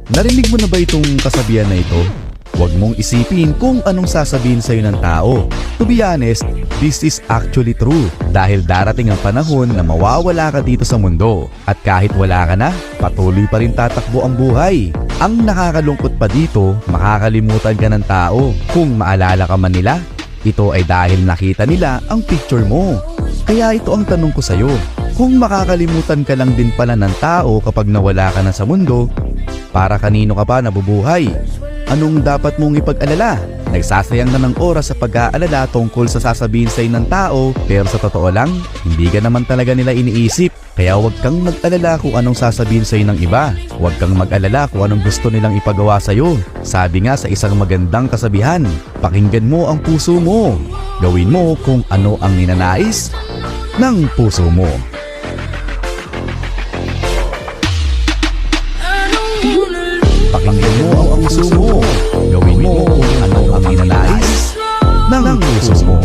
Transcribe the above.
Narinig mo na ba itong kasabihan na ito? Huwag mong isipin kung anong sasabihin sa'yo ng tao. To be honest, this is actually true. Dahil darating ang panahon na mawawala ka dito sa mundo. At kahit wala ka na, patuloy pa rin tatakbo ang buhay. Ang nakakalungkot pa dito, makakalimutan ka ng tao. Kung maalala ka man nila, ito ay dahil nakita nila ang picture mo. Kaya ito ang tanong ko sa'yo. Kung makakalimutan ka lang din pala ng tao kapag nawala ka na sa mundo, para kanino ka pa nabubuhay? Anong dapat mong ipag-alala? Nagsasayang na ng oras sa pag-aalala tungkol sa sasabihin sa'yo ng tao, pero sa totoo lang, hindi ka naman talaga nila iniisip. Kaya huwag kang mag-alala kung anong sasabihin sa'yo ng iba. Huwag kang mag-alala kung anong gusto nilang ipagawa sa'yo. Sabi nga sa isang magandang kasabihan, pakinggan mo ang puso mo. Gawin mo kung ano ang ninanais ng puso mo. Pakinggan mo ang puso mo. Gawin mo kung ano ang ninanais ng puso mo.